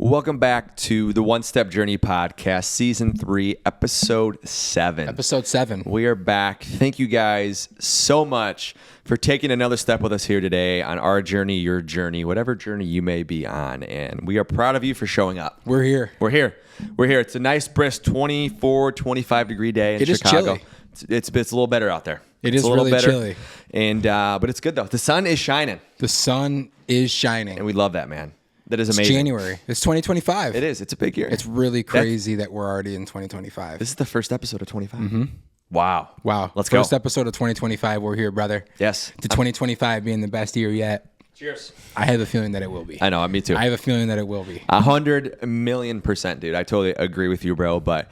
Welcome back to the One Step Journey podcast, season 3, episode 7. Episode 7. We are back. Thank you guys so much for taking another step with us here today on our journey, your journey, whatever journey you may be on. And we are proud of you for showing up. We're here. We're here. We're here. It's a nice, brisk 24, 25 degree day in Chicago. It is chilly. It's a little better out there. It is really chilly. And but it's good though. The sun is shining. The sun is shining. And we love that, man. That is amazing. It's January. It's 2025. It is. It's a big year. It's really crazy that we're already in 2025. This is the first episode of 25. Mm-hmm. Wow. Let's go. First episode of 2025. We're here, brother. Yes. To 2025 being the best year yet. Cheers. I have a feeling that it will be. I know. Me too. I have a feeling that it will be. 100,000,000%, dude. I totally agree with you, bro. But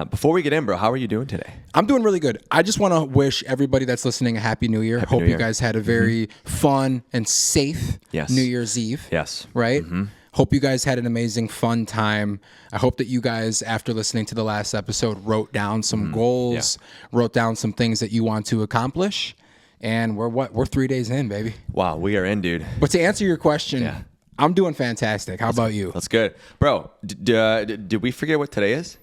before we get in, bro, how are you doing today? I'm doing really good. I just want to wish everybody that's listening a Happy New Year. Hope you guys had a very fun and safe New Year's Eve. Yes. Right? Mm-hmm. Hope you guys had an amazing, fun time. I hope that you guys, after listening to the last episode, wrote down some goals, wrote down some things that you want to accomplish. And we're 3 days in, baby. Wow, we are in, dude. But to answer your question, I'm doing fantastic. How about you? That's good. Bro, did we forget what today is?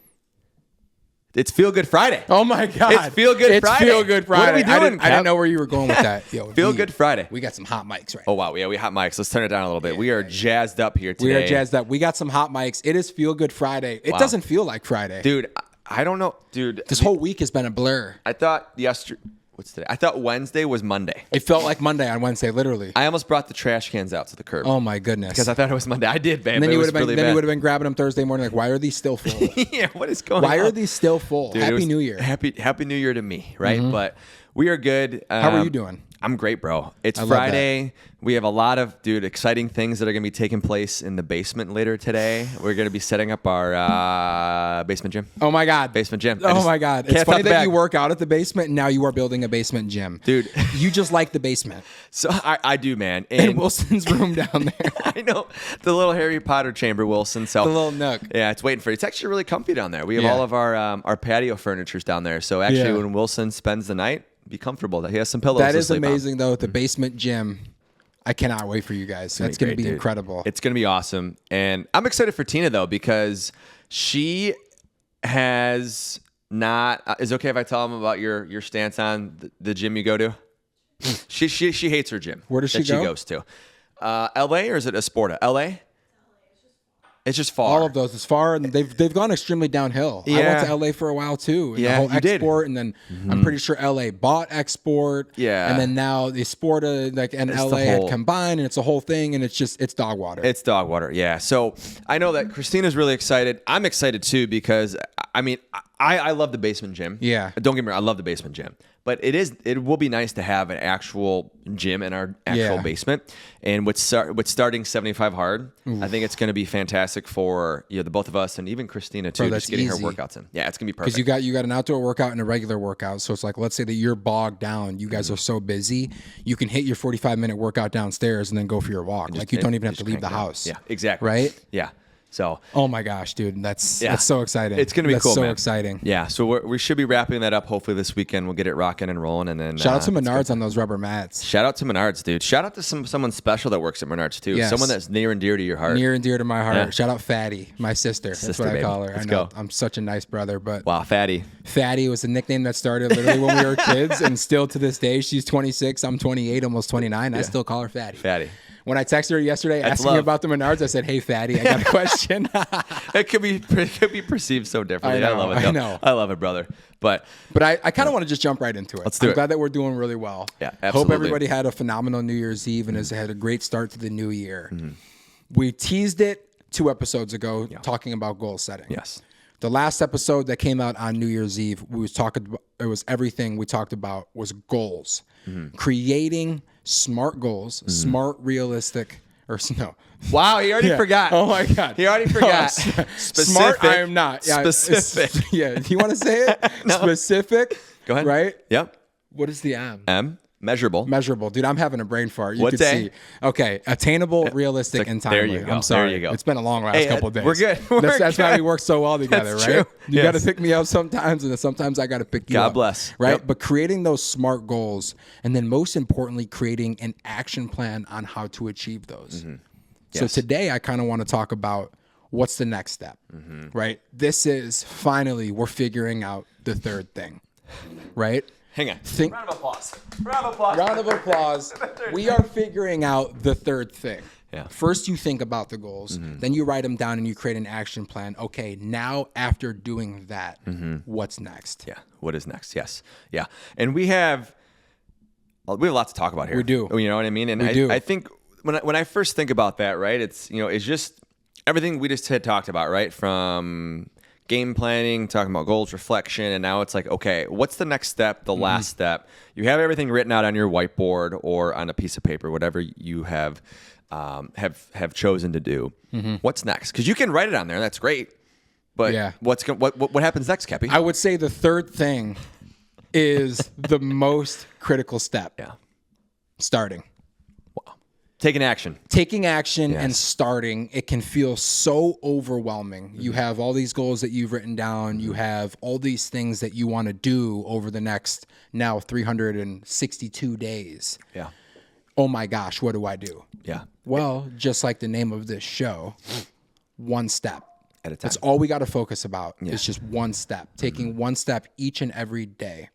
It's Feel Good Friday. Oh, my God. It's Feel Good Friday. It's Feel Good Friday. What are we doing? I didn't know where you were going with that. Yo, Feel Good Friday. We got some hot mics right now. Oh, wow. Yeah, we hot mics. Let's turn it down a little bit. We are jazzed up here today. We are jazzed up. We got some hot mics. It is Feel Good Friday. It doesn't feel like Friday. Dude, I don't know. Dude, this whole week has been a blur. I thought what's today? I thought Wednesday was Monday. It felt like Monday on Wednesday, literally. I almost brought the trash cans out to the curb. Oh my goodness! Because I thought it was Monday. I did, man. And then you would have been grabbing them Thursday morning. Like, why are these still full? Yeah, what is going on? Why are these still full? Dude, Happy New Year. Happy New Year to me, right? Mm-hmm. But we are good. How are you doing? I'm great, bro. It's Friday. We have a lot of, exciting things that are going to be taking place in the basement later today. We're going to be setting up our basement gym. Oh, my God. Basement gym. Oh, my God. It's funny that you work out at the basement, and now you are building a basement gym. Dude. You just like the basement. So I do, man. And Wilson's room down there. I know. The little Harry Potter chamber, Wilson. So, the little nook. Yeah, it's waiting for you. It's actually really comfy down there. We have all of our patio furnitures down there. So actually, when Wilson spends the night, be comfortable. He has some pillows. That is amazing, though. The basement gym. I cannot wait for you guys. That's going to be incredible. It's going to be awesome. And I'm excited for Tina, though, because she has not... is it okay if I tell them about your stance on the gym you go to? She hates her gym. Where does she go? She goes to. L.A. or is it Esporta? L.A.? It's just far. All of those is far, and they've gone extremely downhill. Yeah. I went to LA for a while too. And the whole export, and then I'm pretty sure LA bought export. Yeah. And then now the Sporta and LA had combined, and it's a whole thing, and it's dog water. It's dog water, yeah. So I know that Christina's really excited. I'm excited too because I mean I love the basement gym. Yeah. Don't get me wrong, I love the basement gym. But it will be nice to have an actual gym in our actual basement. And with starting 75 hard, I think it's going to be fantastic for the both of us and even Christina too, just getting her workouts in. Yeah, it's going to be perfect. Because you got an outdoor workout and a regular workout. So it's like, let's say that you're bogged down. You guys are so busy. You can hit your 45-minute workout downstairs and then go for your walk. Like you don't even have to leave the house. Yeah, exactly. Right? Yeah. So, oh my gosh, dude, that's so exciting. It's gonna be cool, so man. exciting. Yeah, so we should be wrapping that up hopefully this weekend. We'll get it rocking and rolling, and then shout out to Menards on those rubber mats. Shout out to Menards, dude. Shout out to someone special that works at Menards too. Yes. Someone that's near and dear to your heart. Near and dear to my heart. Yeah. Shout out Fatty, my sister. That's what I call her. Let's go. I'm such a nice brother, but wow, Fatty. Fatty was a nickname that started literally when we were kids, and still to this day, she's 26, I'm 28, almost 29. I still call her Fatty. Fatty. When I texted her yesterday asking her about the Menards, I said, "Hey, Fatty, I got a question." It could be perceived so differently. I love it. I know. I love it, brother. But I kind of want to just jump right into it. Let's do it. I'm glad that we're doing really well. Yeah, absolutely. Hope everybody had a phenomenal New Year's Eve and has had a great start to the new year. Mm-hmm. We teased it 2 episodes ago talking about goal setting. Yes. The last episode that came out on New Year's Eve, everything we talked about was goals. Mm-hmm. Creating smart goals, smart, realistic, or no. Wow, he already forgot. Oh my God. He already forgot. Smart, I am not. Yeah, specific. Yeah, do you want to say it? No. Specific. Go ahead. Right? Yep. What is the M? M. Measurable. Dude, I'm having a brain fart. You what can day? See. Okay, attainable, realistic, and timely. There you go. I'm sorry. There you go. It's been a long last couple of days. We're good. That's why we work so well together, That's right? True. You got to pick me up sometimes, and then sometimes I got to pick you up. God bless. Right? Yep. But creating those smart goals, and then most importantly, creating an action plan on how to achieve those. Mm-hmm. Yes. So today I kind of want to talk about what's the next step, right? This is finally, we're figuring out the third thing, right? Hang on. Round of applause. Round of applause. We are figuring out the third thing. Yeah. First, you think about the goals. Then you write them down and you create an action plan. Okay, now after doing that, what's next? Yeah. What is next? Yes. Yeah. And we have a lot to talk about here. We do. You know what I mean? And I think when I first think about that, right, it's, it's just everything we just had talked about, right? From game planning, talking about goals, reflection, and now it's like, okay, what's the next step, the last step? You have everything written out on your whiteboard or on a piece of paper, whatever you have chosen to do. What's next? Because you can write it on there, that's great. But what happens next, Kepi? I would say the third thing is the most critical step. Yeah. Starting. Taking action And starting, it can feel so overwhelming. You have all these goals that you've written down. You have all these things that you want to do over the next now 362 days. Yeah. Oh my gosh, what do I do? Yeah. Well, just like the name of this show, one step at a time. That's all we got to focus about. It's just one step, taking one step each and every day,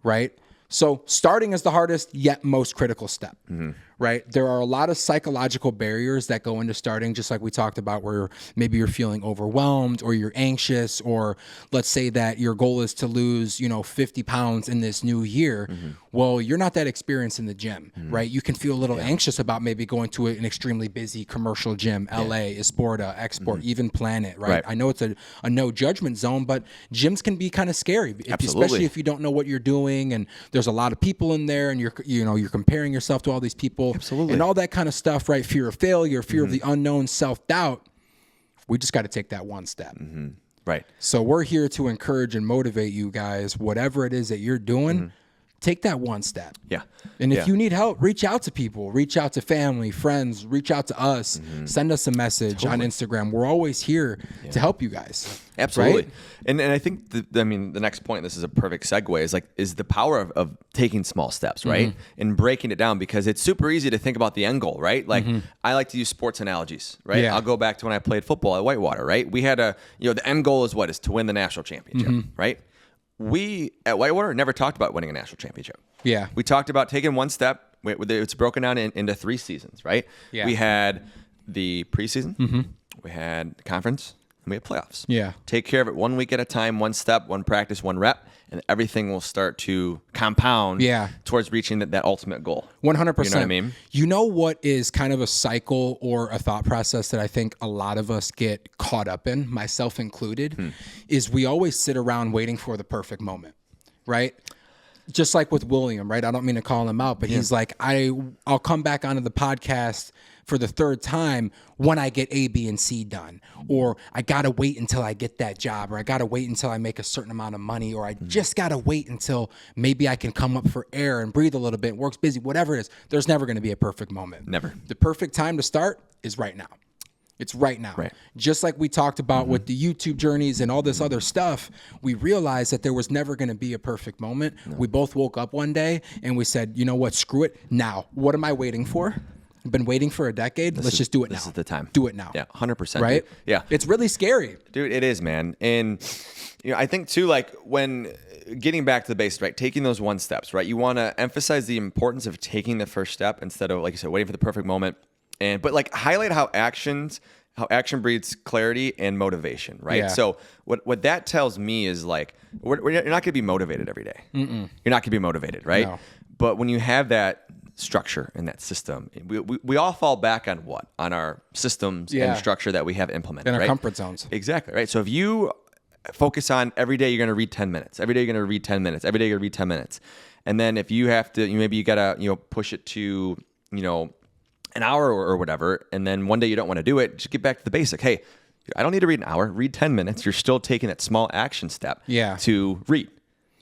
right? So starting is the hardest yet most critical step, right? There are a lot of psychological barriers that go into starting, just like we talked about, where maybe you're feeling overwhelmed or you're anxious, or let's say that your goal is to lose, 50 pounds in this new year. Well, you're not that experienced in the gym, right? You can feel a little anxious about maybe going to an extremely busy commercial gym, LA, Esporta, Export, even Planet, right? I know it's a no judgment zone, but gyms can be kind of scary, especially if you don't know what you're doing and there's a lot of people in there and you're comparing yourself to all these people and all that kind of stuff, right? Fear of failure, fear of the unknown, self-doubt. We just got to take that one step. Right. So we're here to encourage and motivate you guys, whatever it is that you're doing, take that one step. Yeah. And if you need help, reach out to people, reach out to family, friends, reach out to us, send us a message on Instagram. We're always here to help you guys. Absolutely. Right? And I think the next point, this is a perfect segue, is the power of taking small steps, right? And breaking it down, because it's super easy to think about the end goal, right? Like I like to use sports analogies, right? Yeah. I'll go back to when I played football at Whitewater, right? We had the end goal is to win the national championship, right? We at Whitewater never talked about winning a national championship. Yeah. We talked about taking one step. It's broken down into 3 seasons, right? Yeah. We had the preseason, we had the conference, and we had playoffs. Yeah. Take care of it 1 week at a time, one step, one practice, one rep, and everything will start to compound towards reaching that ultimate goal. 100%. You know what I mean? You know what is kind of a cycle or a thought process that I think a lot of us get caught up in, myself included, is we always sit around waiting for the perfect moment, right? Just like with William, right? I don't mean to call him out, but he's like, I'll come back onto the podcast for the 3rd time when I get A, B, and C done. Or I got to wait until I get that job, or I got to wait until I make a certain amount of money, or I just got to wait until maybe I can come up for air and breathe a little bit, work's busy, whatever it is. There's never going to be a perfect moment. Never. The perfect time to start is right now. It's right now. Right. Just like we talked about with the YouTube journeys and all this other stuff, we realized that there was never going to be a perfect moment. No. We both woke up one day and we said, you know what, screw it. Now, what am I waiting for? I've been waiting for a decade. Let's just do it now. This is the time. Do it now. Yeah, 100%. Right? Dude. Yeah. It's really scary. Dude, it is, man. And I think too, like when getting back to the basics, right? Taking those one steps, right? You want to emphasize the importance of taking the first step instead of, like you said, waiting for the perfect moment. But like highlight how action breeds clarity and motivation, right? Yeah. So what that tells me is like, you're not going to be motivated every day. You're not going to be motivated, right? No. But when you have that structure and that system, we all fall back on what? On our systems and structure that we have implemented, in our right? comfort zones. Exactly, right? So if you focus on every day you're going to read 10 minutes, every day you're going to read 10 minutes, every day you're going to read 10 minutes. And then if you have to, maybe you got to, push it to, an hour or whatever, and then one day you don't want to do it, just get back to the basic. Hey, I don't need to read an hour. Read 10 minutes. You're still taking that small action step to read.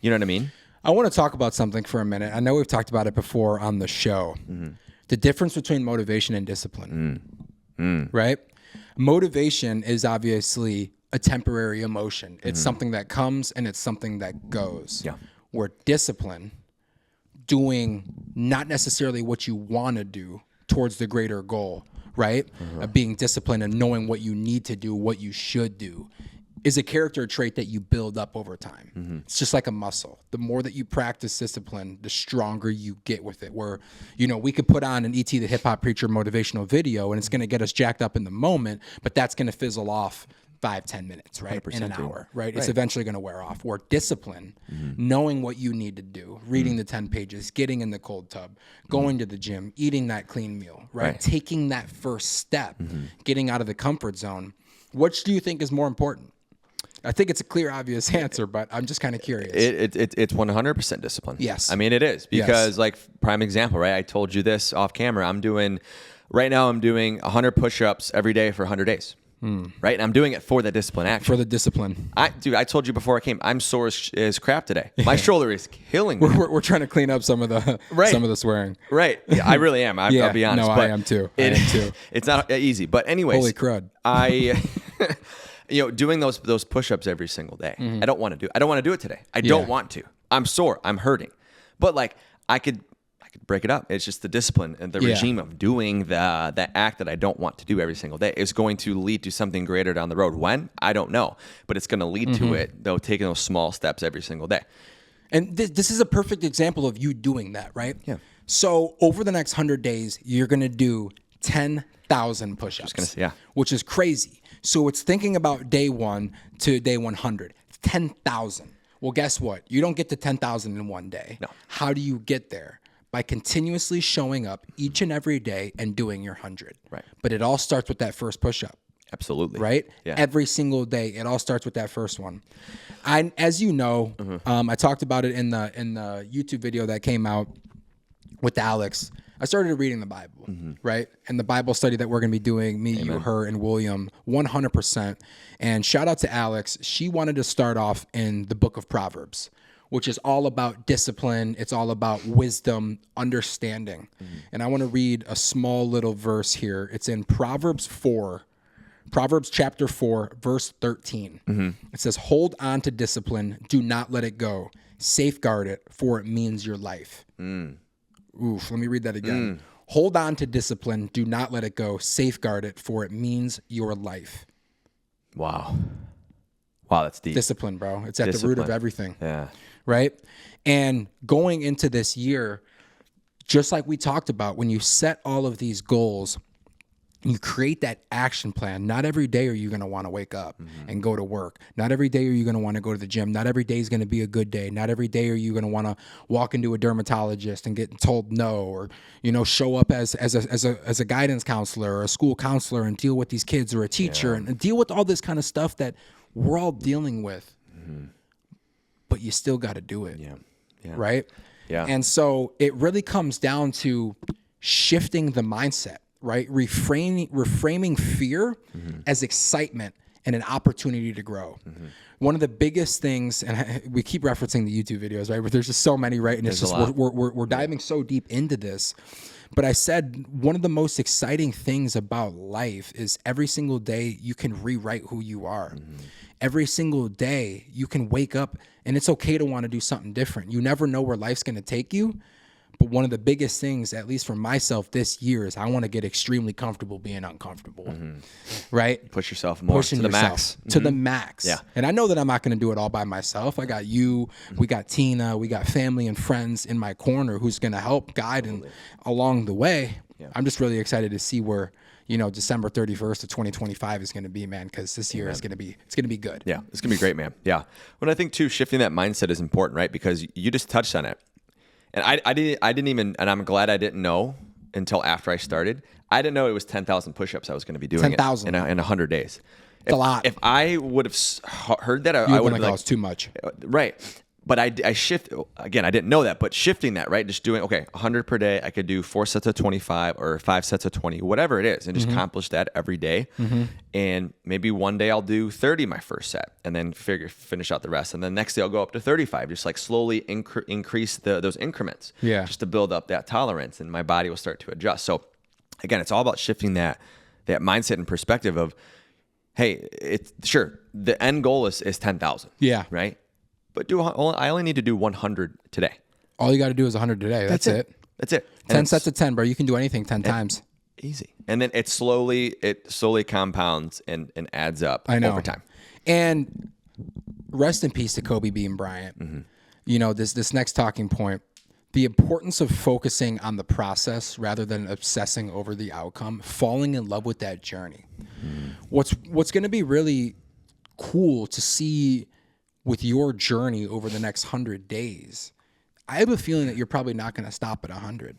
You know what I mean? I want to talk about something for a minute. I know we've talked about it before on the show. The difference between motivation and discipline, right? Motivation is obviously a temporary emotion. It's something that comes and it's something that goes. Yeah. Where discipline, doing not necessarily what you want to do towards the greater goal, right? Of being disciplined and knowing what you need to do, what you should do, is a character trait that you build up over time. It's just like a muscle. The more that you practice discipline, the stronger you get with it. Where, we could put on an E.T. the Hip Hop Preacher motivational video and it's going to get us jacked up in the moment, but that's going to fizzle off 5-10 minutes, right? In an hour, right? It's eventually going to wear off. Or discipline, knowing what you need to do, reading the 10 pages, getting in the cold tub, going to the gym, eating that clean meal, right? Taking that first step, getting out of the comfort zone. Which do you think is more important? I think it's a clear, obvious answer, but I'm just kind of curious. It's 100% discipline. Yes. I mean, it is because like prime example, right? I told you this off camera. Right now I'm doing 100 push-ups every day for 100 days. Right. And I'm doing it for the discipline action. For the discipline. I told you before I came, I'm sore as crap today. My shoulder is killing me. We're trying to clean up some of the swearing. Right. Yeah, I really am. I'll be honest. No, I am too. It's not easy. But anyways. Holy crud. Doing those push-ups every single day. I don't want to do it today. I don't want to. I'm sore. I'm hurting. But like I could break it up. It's just the discipline and the regime of doing that act that I don't want to do every single day is going to lead to something greater down the road. When? I don't know. But it's going to lead to it, though, taking those small steps every single day. And this is a perfect example of you doing that, right? Yeah. So over the next 100 days, you're going to do 10,000 push-ups, which is crazy. So it's thinking about day 1 to day 100, 10,000. Well, guess what? You don't get to 10,000 in one day. No. How do you get there? By continuously showing up each and every day and doing your 100. Right. But it all starts with that first push-up. Absolutely. Right? Yeah. Every single day, it all starts with that first one. As you know, I talked about it in the YouTube video that came out with Alex. I started reading the Bible, right? And the Bible study that we're going to be doing, me, you, her, and William, 100%. And shout out to Alex. She wanted to start off in the book of Proverbs, which is all about discipline. It's all about wisdom, understanding. And I want to read a small little verse here. It's in Proverbs chapter 4, verse 13. It says, hold on to discipline. Do not let it go. Safeguard it, for it means your life. Oof, let me read that again. Hold on to discipline. Do not let it go. Safeguard it, for it means your life. Wow, that's deep. Discipline, bro. It's at the root of everything. Yeah. Right? And going into this year, just like we talked about, when you set all of these goals, you create that action plan. Not every day are you going to want to wake up and go to work. Not every day are you going to want to go to the gym. Not every day is going to be a good day. Not every day are you going to want to walk into a dermatologist and get told no, or show up as a guidance counselor or a school counselor and deal with these kids, or a teacher and deal with all this kind of stuff that we're all dealing with. But you still got to do it. Yeah. Right? Yeah. And so it really comes down to shifting the mindset. Right? Reframing fear as excitement and an opportunity to grow. One of the biggest things, and we keep referencing the YouTube videos, right? But there's just so many, right? And it's just, we're diving so deep into this. But I said, one of the most exciting things about life is every single day you can rewrite who you are. Every single day you can wake up and it's okay to want to do something different. You never know where life's going to take you. But one of the biggest things, at least for myself this year, is I want to get extremely comfortable being uncomfortable, right? Push yourself more to the max. To the max. Yeah. And I know that I'm not going to do it all by myself. I got you, we got Tina, we got family and friends in my corner who's going to help guide and along the way. Yeah. I'm just really excited to see where, December 31st of 2025 is going to be, man, because this year is going to be good. Yeah, it's going to be great, man. Yeah. But I think, too, shifting that mindset is important, right? Because you just touched on it. And I didn't even, and I'm glad I didn't know until after I started. I didn't know it was 10,000 push-ups I was going to be doing 10,000 in 100 days. It's a lot. If I would have heard that, I would have been like, it's too much. Right. But I shift, again, I didn't know that, but shifting that, right? Just doing, 100 per day. I could do 4 sets of 25 or 5 sets of 20, whatever it is, and just accomplish that every day. And maybe one day I'll do 30 my first set and then finish out the rest. And then next day I'll go up to 35, just like slowly increase those increments just to build up that tolerance, and my body will start to adjust. So again, it's all about shifting that mindset and perspective of, hey, it's sure, the end goal is 10,000. Yeah. Right? But I only need to do 100 today. All you got to do is 100 today. That's it. That's it. 10 sets of 10, bro. You can do anything 10 times. Easy. And then it slowly compounds and adds up over time. And rest in peace to Kobe Bean Bryant. You know, this next talking point, the importance of focusing on the process rather than obsessing over the outcome, falling in love with that journey. What's going to be really cool to see with your journey over the next 100 days, I have a feeling that you're probably not going to stop at 100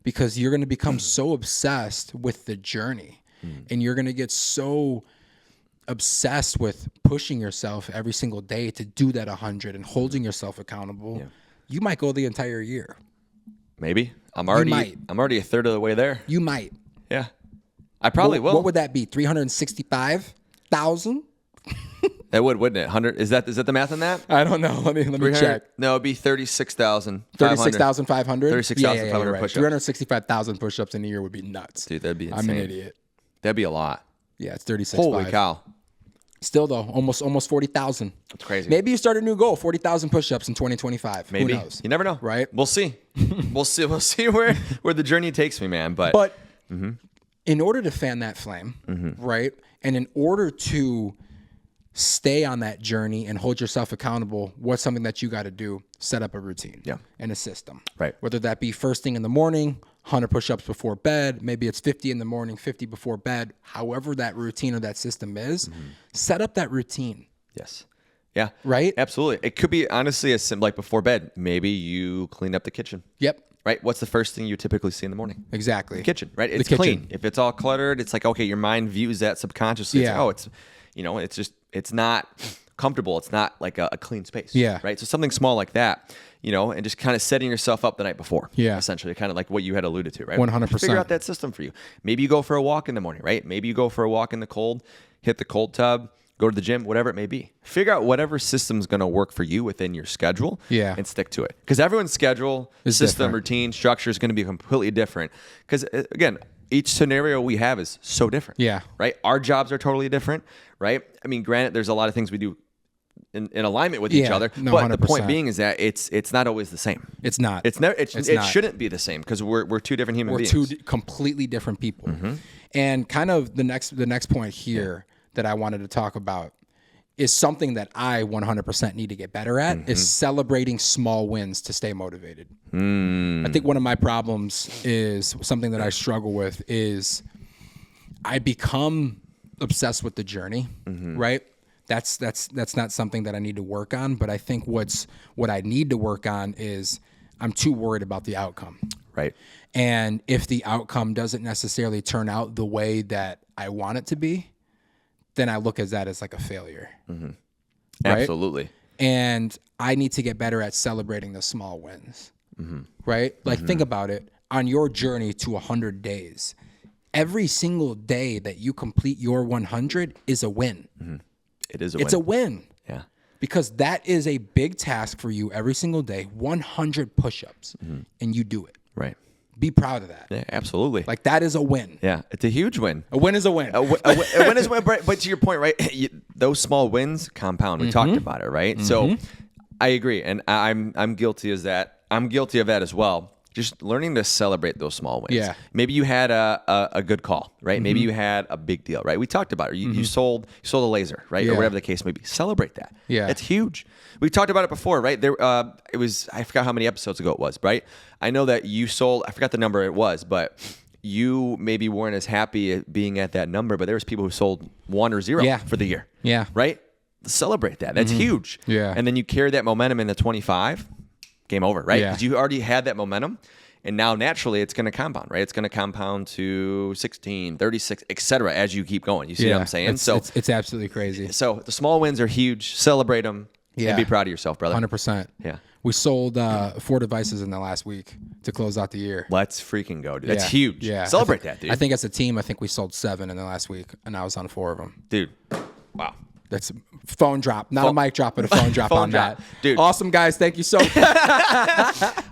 because you're going to become so obsessed with the journey and you're going to get so obsessed with pushing yourself every single day to do that 100 and holding yourself accountable. Yeah. You might go the entire year. Maybe. I'm already a third of the way there. You might. Yeah. I probably will. What would that be? 365,000? That would, wouldn't it? 100. Is that the math on that? I don't know. Let me check. No, it'd be 36,000. 36,500? 36,500 push-ups. 365,000 push-ups in a year would be nuts. Dude, that'd be insane. I'm an idiot. That'd be a lot. Yeah, it's 36. Holy cow. Still though, almost 40,000. That's crazy. Maybe you start a new goal, 40,000 push-ups in 2025. Maybe. Who knows? You never know. Right? We'll see. We'll see where the journey takes me, man. But in order to fan that flame, right? And in order to stay on that journey and hold yourself accountable, what's something that you got to do? Set up a routine and a system. Right. Whether that be first thing in the morning, 100 push-ups before bed, maybe it's 50 in the morning, 50 before bed, however that routine or that system is, set up that routine. Yes. Yeah. Right? Absolutely. It could be honestly as simple like before bed. Maybe you clean up the kitchen. Yep. Right? What's the first thing you typically see in the morning? Exactly. The kitchen, right? It's clean. If it's all cluttered, it's like, okay, your mind views that subconsciously. It's like, oh, it's, it's just, it's not comfortable. It's not like a clean space. Yeah. Right? So something small like that, and just kind of setting yourself up the night before. Yeah. Essentially, kind of like what you had alluded to, right? 100%. Figure out that system for you. Maybe you go for a walk in the morning, right? Maybe you go for a walk in the cold, hit the cold tub, go to the gym, whatever it may be. Figure out whatever system's going to work for you within your schedule and stick to it. Because everyone's schedule, system, routine, structure is going to be completely different. Because, again, each scenario we have is so different. Yeah. Right? Our jobs are totally different, right? I mean, granted, there's a lot of things we do in alignment with each other. No, but 100%. The point being is that it's not always the same. It's not. It's never. It shouldn't be the same because we're two different human beings. We're two completely different people. And kind of the next point here that I wanted to talk about is something that I 100% need to get better at is celebrating small wins to stay motivated. I think one of my problems is something that I struggle with is I become obsessed with the journey, right? That's not something that I need to work on, but I think what I need to work on is I'm too worried about the outcome. Right. And if the outcome doesn't necessarily turn out the way that I want it to be, then I look at that as like a failure. Right? Absolutely. And I need to get better at celebrating the small wins. Right? Like think about it. On your journey to 100 days, every single day that you complete your 100 is a win. It is a win. It's a win. Yeah. Because that is a big task for you every single day, 100 push-ups, and you do it. Right. Be proud of that. Yeah, absolutely. Like that is a win. Yeah, it's a huge win. A win is a win. A win is a win, but to your point, right? Those small wins compound. We talked about it, right? So I agree, and I'm guilty of that. I'm guilty of that as well. Just learning to celebrate those small wins. Yeah. Maybe you had a good call, right? Maybe you had a big deal, right? We talked about it. You sold a laser, right? Or whatever the case may be. Celebrate that. Yeah. It's huge. We talked about it before, right? There, it was, I forgot how many episodes ago it was, right? I know that you sold, I forgot the number it was, but you maybe weren't as happy at being at that number, but there was people who sold 1 or 0 for the year. Yeah. Right? Celebrate that. That's huge. Yeah. And then you carry that momentum into 25, game over, right? Yeah. Because you already had that momentum. And now naturally it's going to compound, right? It's going to compound to 16, 36, et cetera, as you keep going. You see what I'm saying? It's absolutely crazy. So the small wins are huge. Celebrate them and be proud of yourself, brother. 100%. Yeah. We sold 4 devices in the last week to close out the year. Let's freaking go, dude. That's huge. Yeah. Celebrate that, dude. I think as a team, I think we sold 7 in the last week, and I was on 4 of them. Dude, wow. That's phone drop, not a mic drop, but a phone drop on drop. that. Dude. Awesome, guys. Thank you so much.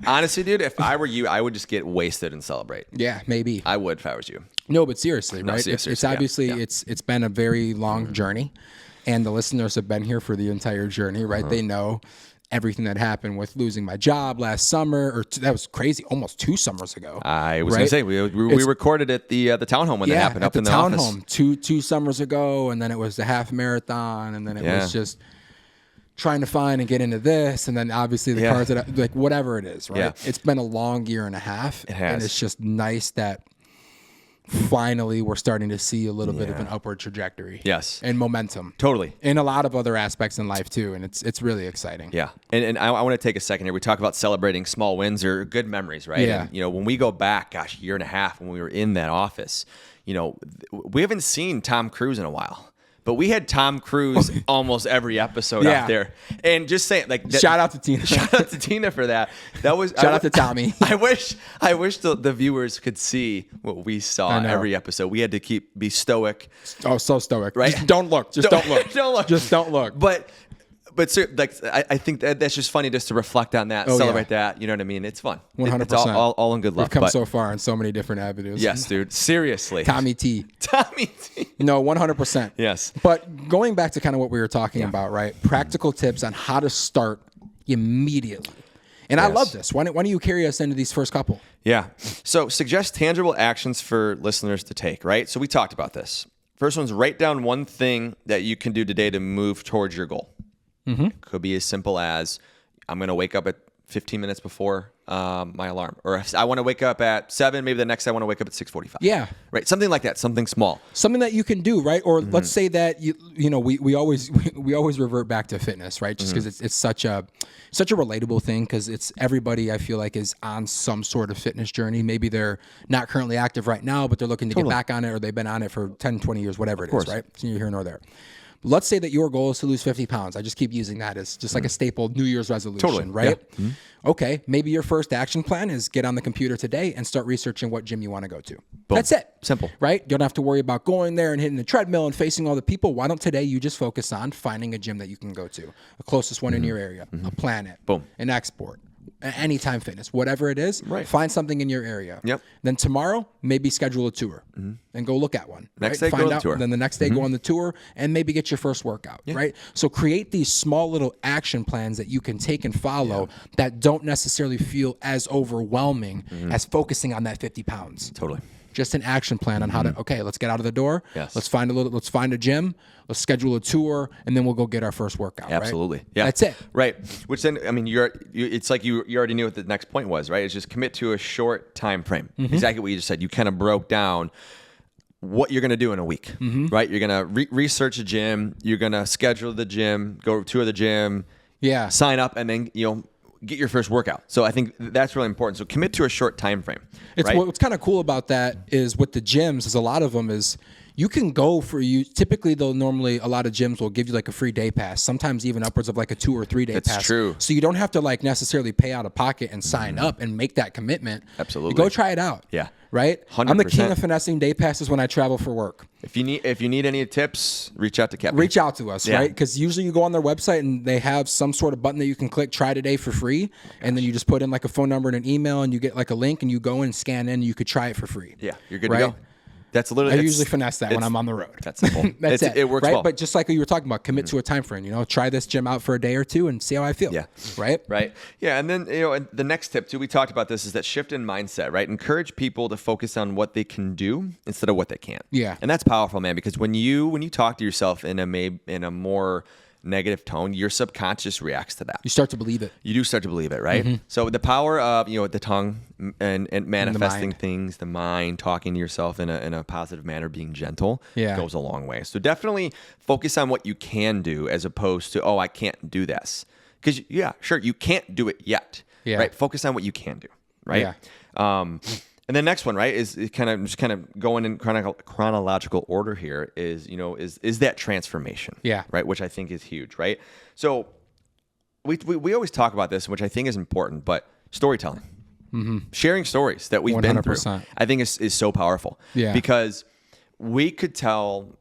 Honestly, dude, if I were you, I would just get wasted and celebrate. Yeah, maybe. I would if I was you. No, but seriously, right? Seriously, it's obviously, it's been a very long journey, and the listeners have been here for the entire journey, right? They know everything that happened with losing my job last summer, or that was crazy, almost 2 summers ago. I was going to say, we recorded at the townhome when that happened, up in the townhome, 2 summers ago, and then it was the half marathon, and then it was just trying to find and get into this, and then obviously the cars that like whatever it is, right? Yeah. It's been a long year and a half. It has. And it's just nice that finally we're starting to see a little bit of an upward trajectory. Yes. And momentum. Totally. In a lot of other aspects in life too, and it's really exciting. Yeah. And I want to take a second here. We talk about celebrating small wins or good memories, right? Yeah. And, when we go back, a year and a half when we were in that office, we haven't seen Tom Cruise in a while. But we had Tom Cruise almost every episode out there, and just saying, like, shout out to Tina. Shout out to Tina for that. That was shout out to Tommy. I wish the viewers could see what we saw every episode. We had to be stoic. Oh, so stoic, right? Just don't look. Just don't look. Don't look. Just don't look. But like I think that's just funny just to reflect on that, celebrate that. You know what I mean? It's fun. 100%. It's all in good luck. We've come so far in so many different avenues. Yes, dude. Seriously. Tommy T. No, 100%. Yes. But going back to kind of what we were talking about, right? Practical tips on how to start immediately. And I love this. Why don't you carry us into these first couple? Yeah. So suggest tangible actions for listeners to take, right? So we talked about this. First one's write down one thing that you can do today to move towards your goal. Mm-hmm. It could be as simple as I'm going to wake up at 15 minutes before my alarm, or if I want to wake up at 7, maybe the next day I want to wake up at 6:45. Yeah, right. Something like that. Something small. Something that you can do, right? Or let's say that we always revert back to fitness, right? Just because it's such a relatable thing, because it's everybody I feel like is on some sort of fitness journey. Maybe they're not currently active right now, but they're looking to get back on it, or they've been on it for 10, 20 years, whatever it is, right? So you're here nor there. Let's say that your goal is to lose 50 pounds. I just keep using that as just like a staple New Year's resolution, right? Yeah. Mm-hmm. Okay, maybe your first action plan is get on the computer today and start researching what gym you want to go to. Boom. That's it. Simple. Right? You don't have to worry about going there and hitting the treadmill and facing all the people. Why don't today you just focus on finding a gym that you can go to, the closest one in your area, a Planet, an Export, Anytime Fitness, whatever it is, find something in your area. Yep. Then tomorrow, maybe schedule a tour and go look at one. Next day, find go on the out, tour. Then the next day, go on the tour and maybe get your first workout, right? So create these small little action plans that you can take and follow that don't necessarily feel as overwhelming as focusing on that 50 pounds. Totally. Just an action plan on how to, okay, let's get out of the door. Yes. Let's find a gym. Let's schedule a tour, and then we'll go get our first workout. Absolutely. Right? Yeah. That's it. Right. Which then, I mean, it's like you already knew what the next point was, right? It's just commit to a short time frame. Exactly what you just said. You kind of broke down what you're going to do in a week, right? You're going to research a gym. You're going to schedule the gym, go tour the gym, sign up, and then, get your first workout. So I think that's really important. So commit to a short time frame. What's kind of cool about that is with the gyms is a lot of them is you can go typically a lot of gyms will give you like a free day pass, sometimes even upwards of like a 2 or 3 day pass. That's true. So you don't have to like necessarily pay out of pocket and sign up and make that commitment. Absolutely. You go try it out. Yeah. Right? 100%. I'm the king of finessing day passes when I travel for work. If you need any tips, reach out to Kevin. Reach out to us, right? Because usually you go on their website and they have some sort of button that you can click, try today for free, and then you just put in like a phone number and an email, and you get like a link, and you go and scan in, and you could try it for free. Yeah, you're good to go. That's literally. I usually finesse that when I'm on the road. That's simple. That's it. It works right? well. But just like you were talking about, commit to a time frame. Try this gym out for a day or two and see how I feel. Yeah. Right. Right. Yeah. And then the next tip too, we talked about this, is that shift in mindset. Right. Encourage people to focus on what they can do instead of what they can't. Yeah. And that's powerful, man. Because when you talk to yourself in a more negative tone, your subconscious reacts to that. You start to believe it. You do start to believe it, right? So the power of the tongue and manifesting things, the mind, talking to yourself in a positive manner, being gentle, goes a long way. So definitely focus on what you can do as opposed to, I can't do this. Because sure, you can't do it yet, right? Focus on what you can do, right? Yeah. And the next one, right, is kind of going in chronological order here is that transformation, right, which I think is huge, right? So we always talk about this, which I think is important, but storytelling, sharing stories that we've 100%. Been through, I think is so powerful, because we could tell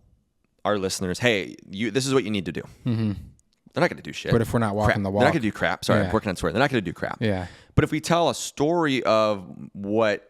our listeners, hey, this is what you need to do. They're not going to do shit. But if we're not walking the walk, they're not going to do crap. Sorry, I'm working on swearing. They're not going to do crap. Yeah. But if we tell a story of what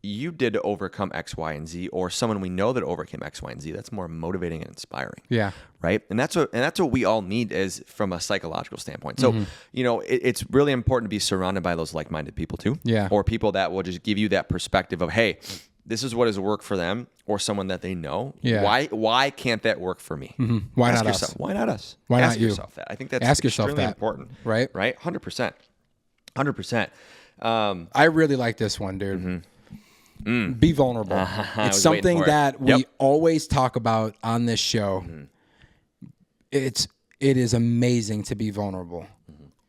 you did to overcome X, Y, and Z, or someone we know that overcame X, Y, and Z, that's more motivating and inspiring. Yeah. Right. And that's what we all need is from a psychological standpoint. So, it's really important to be surrounded by those like-minded people too. Yeah. Or people that will just give you that perspective of, hey, this is what has worked for them, or someone that they know. Yeah. Why can't that work for me? Why Ask not yourself, us? why not us? Why Ask not you? yourself that. I think that's Ask yourself extremely that. important. Right. Right. 100%. 100%. I really like this one, dude. Be vulnerable. It's something that we always talk about on this show. It is amazing to be vulnerable.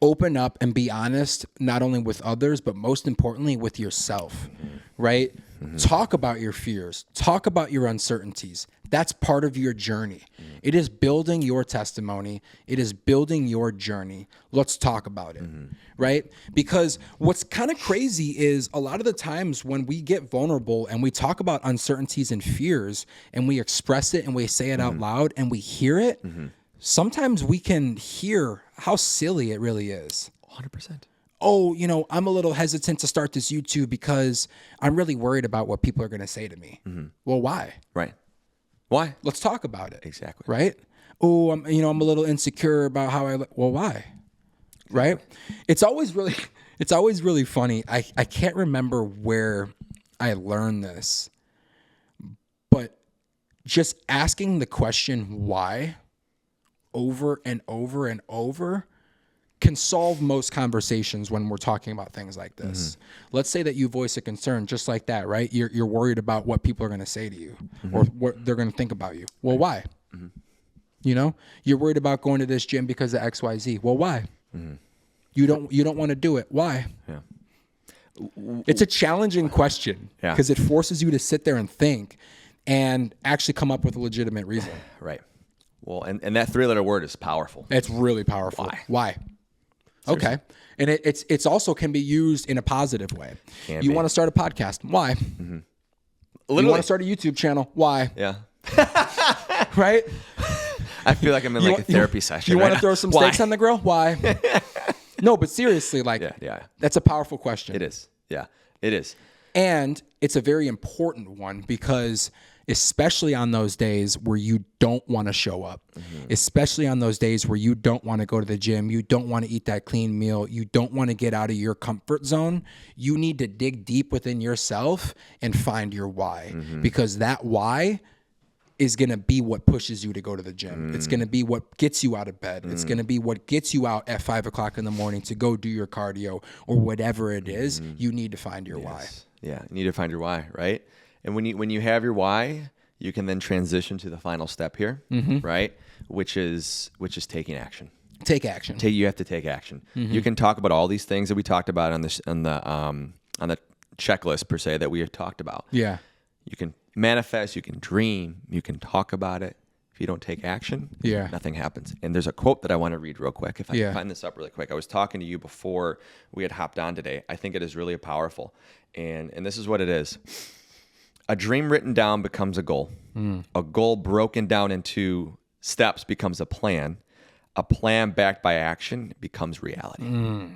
Open up and be honest, not only with others, but most importantly with yourself, right? Talk about your fears. Talk about your uncertainties. That's part of your journey. It is building your testimony. It is building your journey. Let's talk about it, right? Because what's kind of crazy is a lot of the times when we get vulnerable and we talk about uncertainties and fears and we express it and we say it out loud and we hear it, sometimes we can hear how silly it really is. 100%. Oh, I'm a little hesitant to start this YouTube because I'm really worried about what people are going to say to me. Well, why? Right. Why? Let's talk about it. Exactly. Right? Oh, I'm a little insecure about how I look. Well, why? Right? It's always really funny. I can't remember where I learned this, but just asking the question why over and over and over can solve most conversations when we're talking about things like this. Let's say that you voice a concern just like that, right? You're worried about what people are going to say to you or what they're going to think about you. Well, why? You're worried about going to this gym because of XYZ. Well, why? You don't want to do it. Why? Yeah. It's a challenging question because it forces you to sit there and think and actually come up with a legitimate reason. Right. Well, and that 3-letter word is powerful. It's really powerful. Why? Seriously. Okay. And it's also can be used in a positive way. You want to start a podcast. Why? You want to start a YouTube channel. Why? Yeah. Right? I feel like I'm in a therapy session. You want to throw some steaks on the grill? Why? No, but seriously, that's a powerful question. It is. Yeah, it is. And it's a very important one because especially on those days where you don't want to show up, especially on those days where you don't want to go to the gym, you don't want to eat that clean meal, you don't want to get out of your comfort zone, you need to dig deep within yourself and find your why. Because that why is going to be what pushes you to go to the gym. It's going to be what gets you out of bed. It's going to be what gets you out at 5 o'clock in the morning to go do your cardio or whatever it is. You need to find your why. Yeah, you need to find your why, right? And when you have your why, you can then transition to the final step here, right? Which is taking action. Take action. You have to take action. You can talk about all these things that we talked about on the checklist per se that we have talked about. Yeah. You can manifest, you can dream, you can talk about it. If you don't take action, nothing happens. And there's a quote that I want to read real quick. If I can find this up really quick. I was talking to you before we had hopped on today. I think it is really powerful. And this is what it is. A dream written down becomes a goal. A goal broken down into steps becomes a plan. A plan backed by action becomes reality.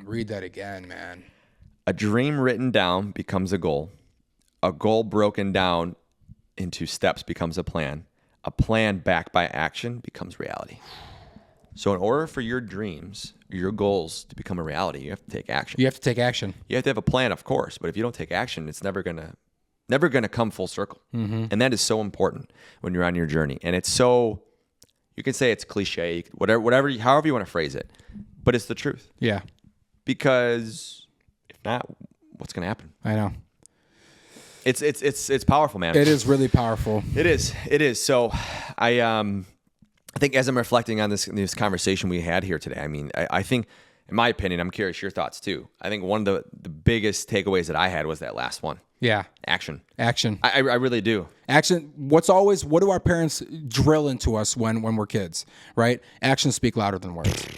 Read that again, man. A dream written down becomes a goal. A goal broken down into steps becomes a plan. A plan backed by action becomes reality. So in order for your dreams, your goals to become a reality, you have to take action. You have to take action. You have to have a plan, of course, but if you don't take action, it's never gonna come full circle. And that is so important when you're on your journey. And it's so, you can say it's cliche, whatever, however you want to phrase it, but it's the truth. Yeah. Because if not, what's gonna happen? I know. It's powerful, man. It is really powerful. It is. So I think as I'm reflecting on this conversation we had here today, I mean, I think, in my opinion, I'm curious your thoughts too. I think one of the biggest takeaways that I had was that last one. Yeah. Action. I really do. Action. What do our parents drill into us when we're kids, right? Actions speak louder than words.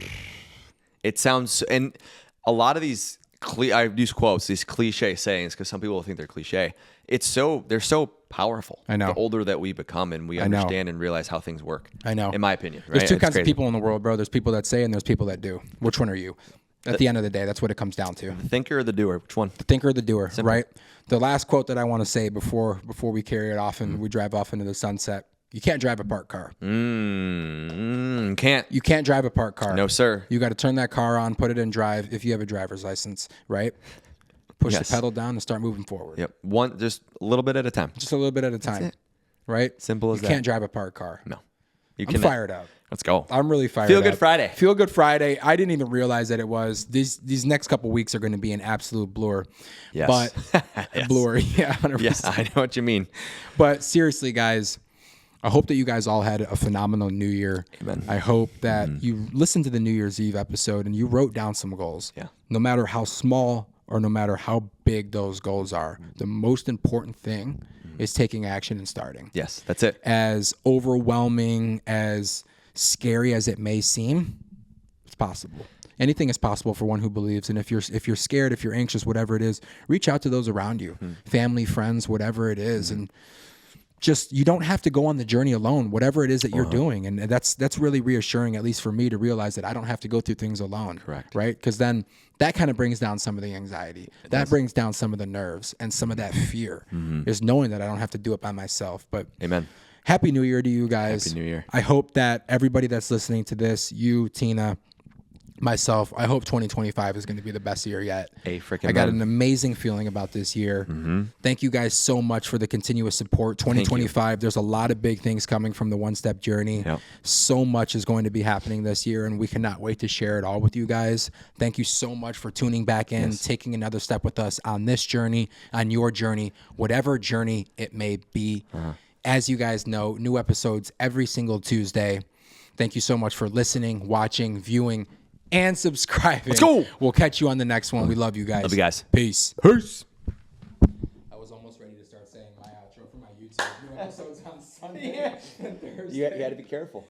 It sounds, and a lot of these, I use quotes, these cliche sayings, because some people think they're cliche. They're so powerful. I know. The older that we become and we understand and realize how things work. I know. In my opinion. Right? There's two kinds of people in the world, bro. There's people that say and there's people that do. Which one are you? At the end of the day, that's what it comes down to. The thinker or the doer? Which one? The thinker or the doer, right? The last quote that I want to say before we carry it off and we drive off into the sunset. You can't drive a parked car. Can't. You can't drive a parked car. No, sir. You got to turn that car on, put it in drive if you have a driver's license, right? Push the pedal down and start moving forward. Yep. Just a little bit at a time. Just a little bit at a time. Right? Simple as that. You can't drive a parked car. No. I'm fired up. Let's go. I'm really fired up. Feel Good Friday. Feel Good Friday. I didn't even realize that it was. These next couple weeks are going to be an absolute blur. Yes. But yes. blur. Yeah, 100%. Yeah, I know what you mean. But seriously, guys, I hope that you guys all had a phenomenal New Year. Amen. I hope that you listened to the New Year's Eve episode and you wrote down some goals. Yeah. No matter how small or no matter how big those goals are, the most important thing is taking action and starting. Yes, that's it. As overwhelming, as scary as it may seem, it's possible. Anything is possible for one who believes. And if you're scared, if you're anxious, whatever it is, reach out to those around you, family, friends, whatever it is, and just you don't have to go on the journey alone. Whatever it is that you're doing, and that's really reassuring, at least for me, to realize that I don't have to go through things alone. Correct. Right? Because then that kind of brings down some of the anxiety. That brings down some of the nerves and some of that fear. Is knowing that I don't have to do it by myself. But Amen. Happy New Year to you guys. Happy New Year. I hope that everybody that's listening to this, you, Tina, myself, I hope 2025 is going to be the best year yet. I got an amazing feeling about this year. Thank you guys so much for the continuous support. 2025, there's a lot of big things coming from the One Step Journey. Yep. So much is going to be happening this year, and we cannot wait to share it all with you guys. Thank you so much for tuning back in, taking another step with us on this journey, on your journey, whatever journey it may be. As you guys know, new episodes every single Tuesday. Thank you so much for listening, watching, viewing, and subscribing. Let's go. We'll catch you on the next one. We love you guys. Love you guys. Peace. Peace. I was almost ready to start saying my outro for my YouTube. New episodes on Sunday and Thursday. You got to be careful.